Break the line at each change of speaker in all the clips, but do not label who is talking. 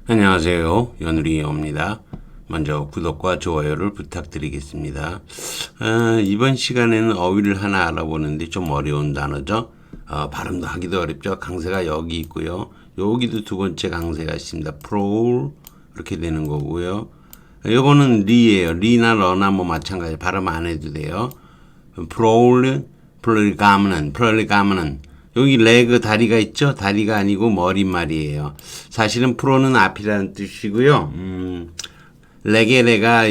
안녕하세요. 연우리입니다. 먼저 구독과 좋아요를 부탁드리겠습니다. 이번 시간에는 어휘를 하나 알아보는데 좀 어려운 단어죠. 발음도 하기도 어렵죠. 강세가 여기 있고요. 여기도 두 번째 강세가 있습니다. prowl 이렇게 되는 거고요. 요거는 리예요. 리나 러나 뭐 마찬가지 발음 안 해도 돼요. prowl, 플러리가문은 여기 레그 다리가 있죠? 다리가 아니고 머릿말이에요. 사실은 프로는 앞이라는 뜻이고요. 레게레가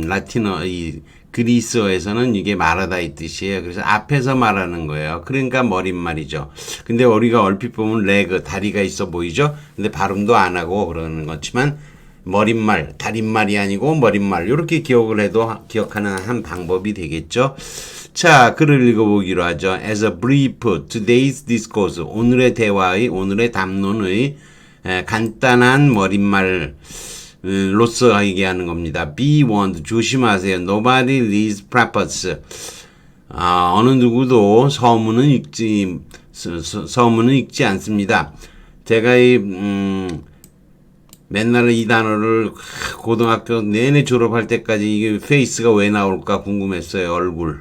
라틴어 그리스어에서는 이게 말하다 이 뜻이에요. 그래서 앞에서 말하는 거예요. 그러니까 머릿말이죠. 근데 우리가 얼핏 보면 레그 다리가 있어 보이죠? 근데 발음도 안 하고 그러는 거지만 머릿말, 다릿말이 아니고 머릿말 이렇게 기억을 해도 기억하는 한 방법이 되겠죠. 자, 글을 읽어보기로 하죠. As a brief, today's discourse, 오늘의 대화의, 오늘의 담론의 간단한 머릿말로서 얘기하는 겁니다. Be warned, 조심하세요. Nobody reads preface. 어느 누구도 서문은 읽지 않습니다. 제가 맨날 이 단어를 고등학교 내내 졸업할 때까지 이게 페이스가 왜 나올까 궁금했어요. 얼굴.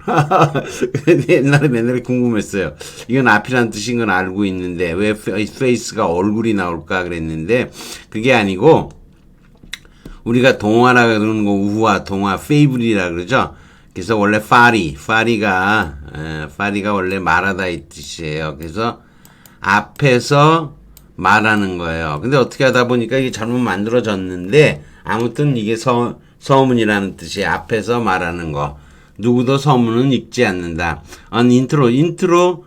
옛날에 맨날 궁금했어요. 이건 앞이란 뜻인 건 알고 있는데 왜 페이스가 얼굴이 나올까 그랬는데 그게 아니고 우리가 동화라 그러는 거 우화, 동화, 페이블이라 그러죠. 그래서 원래 파리가 원래 말하다 이 뜻이에요. 그래서 앞에서 말하는 거예요. 근데 어떻게 하다 보니까 이게 잘못 만들어졌는데 아무튼 이게 서문이라는 뜻이 앞에서 말하는 거. 누구도 서문은 읽지 않는다. 인트로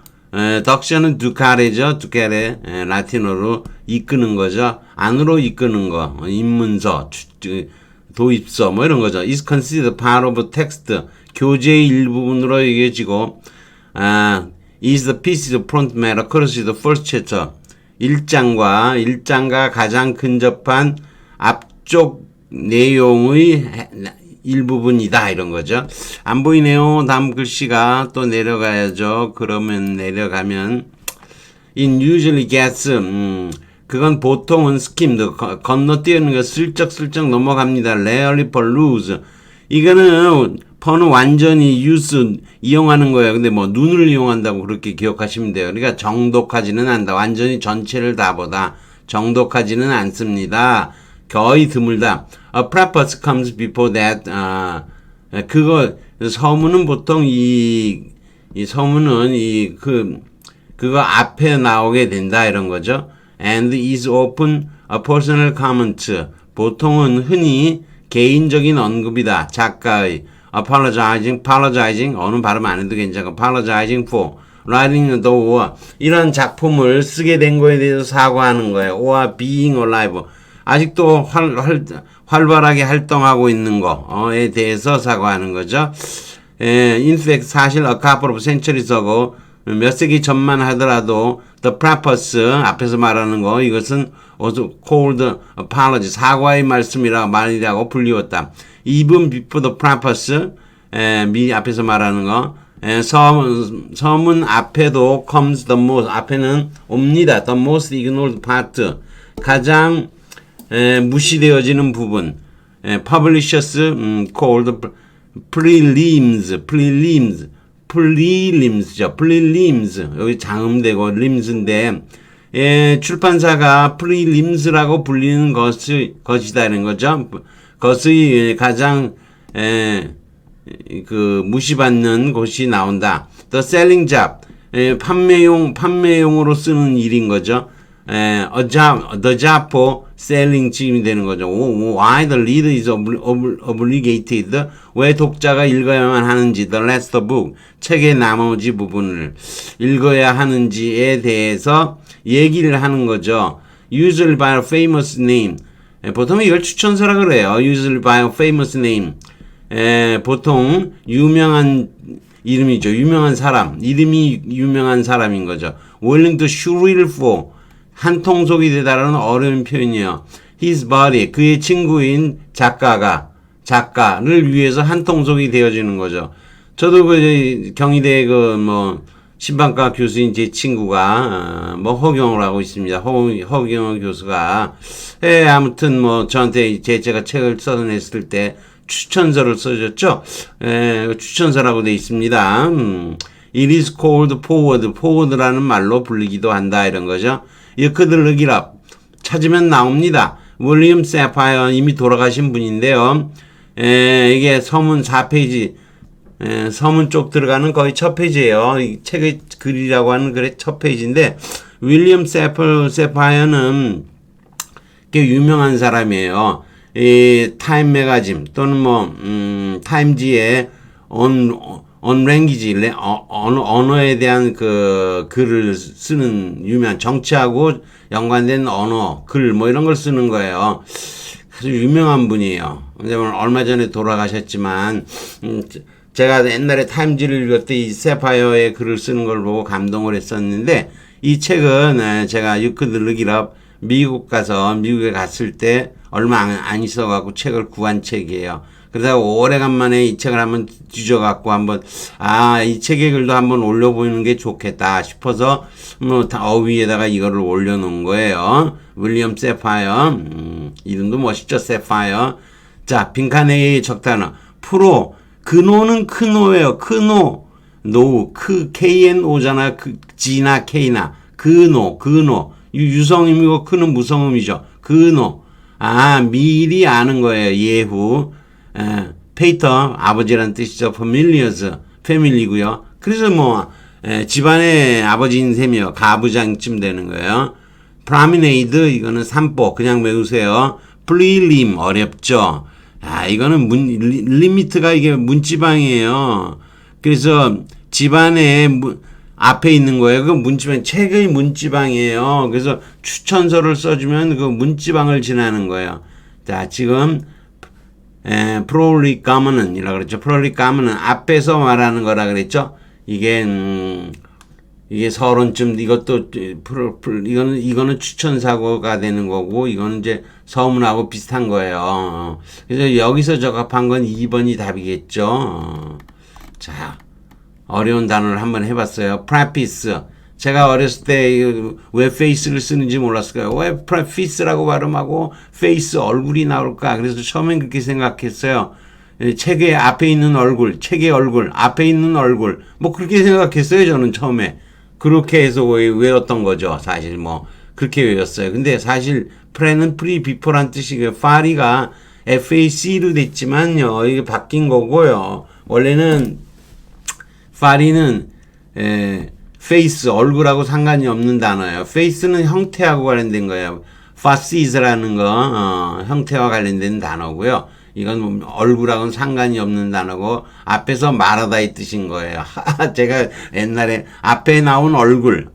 덕션은 두카레죠. 두카레 라틴어로 이끄는 거죠. 안으로 이끄는 거. 입문서, 도입서 뭐 이런 거죠. is considered part of text. 교재의 일부분으로 여겨지고 is the piece of prompt matter across the first chapter. 1장과 가장 근접한 앞쪽 내용의 일부분이다 이런 거죠. 안 보이네요. 다음 글씨가 또 내려가야죠. 그러면 내려가면 it usually gets 그건 보통은 skimmed 건너뛰는 거 슬쩍슬쩍 넘어갑니다. rarely peruse 이거는 퍼는 완전히 이용하는 거예요. 근데 뭐 눈을 이용한다고 그렇게 기억하시면 돼요. 그러니까 정독하지는 않다. 완전히 전체를 다 보다. 정독하지는 않습니다. 거의 드물다. A preface comes before that. 서문은 보통 이 서문은 그거 앞에 나오게 된다 이런 거죠. And is often a personal comment. 보통은 흔히 개인적인 언급이다. 작가의 apologizing 어느 발음 안 해도 괜찮고 apologizing for writing the war 이런 작품을 쓰게 된 거에 대해서 사과하는 거예요. or being alive 아직도 활발하게 활동하고 있는 거에 대해서 사과하는 거죠. In fact 사실 a couple of centuries ago 몇 세기 전만 하더라도 the preface 앞에서 말하는 거 이것은 also called apology 사과의 말이라고 불리웠다. Even before the preface 앞에서 말하는 거 서문 앞에도 comes the most 앞에는 옵니다. the most ignored part 가장 무시되어지는 부분 publishers called prelims 여기 장음되고 림스인데 출판사가 prelims라고 불리는 것이다는 거죠. 것의 가장 무시받는 곳이 나온다. The selling job 판매용으로 쓰는 일인 거죠. The job for selling 지금이 되는 거죠. Why the reader is obligated 왜 독자가 읽어야만 하는지 the last book 책의 나머지 부분을 읽어야 하는지에 대해서 얘기를 하는 거죠. Usually by a famous name 보통 이걸 추천서라 그래요. Usually by a famous name 보통 유명한 이름이죠. 유명한 사람 이름이 유명한 사람인 거죠. Willing to shrill for 한 통속이 되다라는 어려운 표현이에요. His body 그의 친구인 작가를 위해서 한 통속이 되어지는 거죠. 저도 경희대 신방과 교수인 제 친구가 뭐 허경을 하고 있습니다. 허경호 교수가 아무튼 뭐 저한테 제가 책을 써냈을 때 추천서를 써줬죠. 추천서라고 돼 있습니다. It is called forward. forward라는 말로 불리기도 한다 이런 거죠. You could look it up. 찾으면 나옵니다. 윌리엄 세파이어 이미 돌아가신 분인데요. 이게 서문 4페이지 서문 쪽 들어가는 거의 첫 페이지예요. 이 책의 글이라고 하는 글의 첫 페이지인데 윌리엄 세파이어는 꽤 유명한 사람이에요. 이 타임 매거진 또는 뭐 타임지의 언랭귀지 언어에 대한 그 글을 쓰는 유명한 정치하고 연관된 언어 글 뭐 이런 걸 쓰는 거예요. 아주 유명한 분이에요. 근데 얼마 전에 돌아가셨지만 제가 옛날에 타임지를 읽을 때 이 세파이어의 글을 쓰는 걸 보고 감동을 했었는데 이 책은 제가 You could look it up 미국에 갔을 때 얼마 안 있어갖고 책을 구한 책이에요. 그래서 오래간만에 이 책을 한번 뒤져갖고 한번 이 책의 글도 한번 올려보는 게 좋겠다 싶어서 뭐 위에다가 이거를 올려놓은 거예요. 윌리엄 세파이어 이름도 멋있죠. 세파이어. 자 빈칸에 적단어 프로 근호는 크노예요. 크노 노 KNO잖아. G나 K나 근호 유성음이고 크는 무성음이죠. 근호 미리 아는 거예요. 예후 페이터 아버지란 뜻이죠. familiars 패밀리고요. 그래서 뭐 집안의 아버지인 셈이요. 가부장쯤 되는 거예요. promenade 이거는 산보 그냥 외우세요. prelim 어렵죠. 이거는 리미트가 이게 문지방이에요. 그래서 집안에 앞에 있는 거예요. 그 문지방, 책의 문지방이에요. 그래서 추천서를 써주면 그 문지방을 지나는 거예요. 자, 지금, 프롤리가먼은이라고 그랬죠. 프롤리가먼은 앞에서 말하는 거라 그랬죠. 이게 서론쯤, 이거는 추천사고가 되는 거고, 이거는 이제 서문하고 비슷한 거예요. 그래서 여기서 적합한 건 2번이 답이겠죠. 자. 어려운 단어를 한번 해봤어요. preface. 제가 어렸을 때 왜 face를 쓰는지 몰랐어요. 왜 preface라고 발음하고 face 얼굴이 나올까? 그래서 처음엔 그렇게 생각했어요. 책의 앞에 있는 얼굴, 책의 얼굴, 앞에 있는 얼굴. 뭐 그렇게 생각했어요. 저는 처음에. 그렇게 해서 외웠던 거죠. 사실 뭐 그렇게 외웠어요. 근데 사실 pre는 pre, before란 뜻이고요. fary가 FAC로 됐지만요. 이게 바뀐 거고요. 원래는 파리는 face 얼굴하고 상관이 없는 단어예요. face는 형태하고 관련된 거예요. faces라는 거 형태와 관련된 단어고요. 이건 얼굴하고는 상관이 없는 단어고 앞에서 말하다 이 뜻인 거예요. 제가 옛날에 앞에 나온 얼굴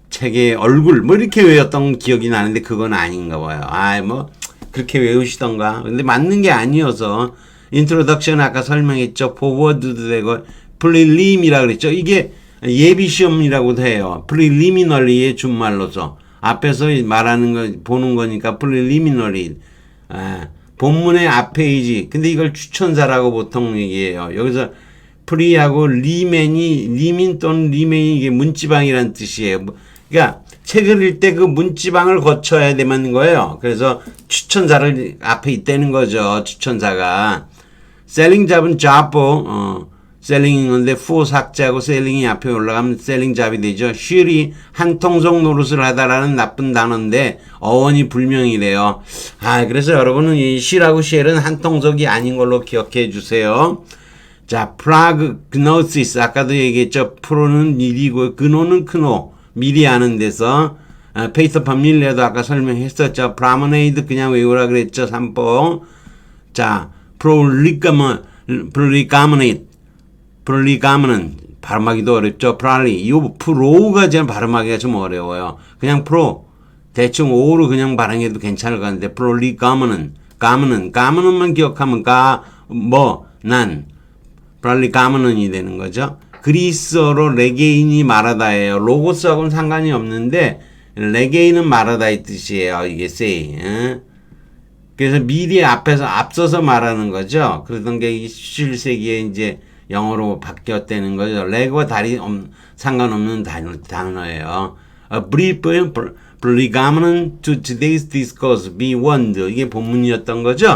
책의 얼굴 뭐 이렇게 외웠던 기억이 나는데 그건 아닌가 봐요. 뭐 그렇게 외우시던가. 근데 맞는 게 아니어서 인트로덕션 아까 설명했죠. 포워드도 되고 프리림이라 그랬죠. 이게 예비시험이라고도 해요. 프리리미널리의 준말로서 앞에서 말하는 거 보는 거니까 프리리미널리. 본문의 앞페이지. 근데 이걸 추천사라고 보통 얘기해요. 여기서 프리하고 리민 또는 리멘이 이게 문지방이란 뜻이에요. 그러니까 책을 읽을 때 그 문지방을 거쳐야 되는 거예요. 그래서 추천사를 앞에 있다는 거죠. 추천사가. 셀링 잡은 잡보 셀링인 건데 for 삭제하고 셀링이 앞에 올라가면 셀링 잡이 되죠. 쉘이 한통속 노릇을 하다라는 나쁜 단어인데 어원이 불명이래요. 그래서 여러분은 이 쉘하고 쉘은 한통속이 아닌 걸로 기억해 주세요. 자, 프라그노시스 아까도 얘기했죠. 프로는 미리고 근호는 크노 미리 아는 데서 페이터 파밀리아도 아까 설명했었죠. 프라모네이드 그냥 외우라 그랬죠. 3번. 자, 프롤리가먼은 발음하기도 어렵죠. 이 프로가 좀 발음하기가 좀 어려워요. 그냥 프로 대충 오로 그냥 발음해도 괜찮을 것 같은데 가먼은만 기억하면 프롤리가먼이 되는 거죠. 그리스어로 레게인이 말하다예요. 로고스하고는 상관이 없는데 레게인은 말하다의 뜻이에요. 이게 say. 그래서 미리 앞서서 말하는 거죠. 그러던 게 17세기에 이제 영어로 바뀌었다는 거죠. leg과 달이 상관없는 단어예요. A brief pregamnon to today's discourse be warned. 이게 본문이었던 거죠.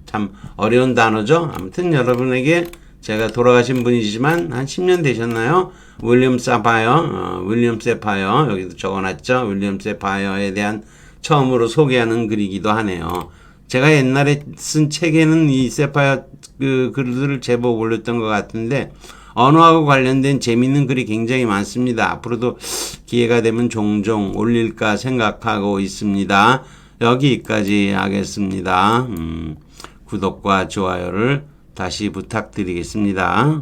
참 어려운 단어죠. 아무튼 여러분에게 제가 돌아가신 분이지만 한 10년 되셨나요? 윌리엄 세파이어 여기도 적어놨죠. 윌리엄 세파이어에 대한 처음으로 소개하는 글이기도 하네요. 제가 옛날에 쓴 책에는 이 세파이어 글들을 제법 올렸던 것 같은데 언어하고 관련된 재밌는 글이 굉장히 많습니다. 앞으로도 기회가 되면 종종 올릴까 생각하고 있습니다. 여기까지 하겠습니다. 구독과 좋아요를 다시 부탁드리겠습니다.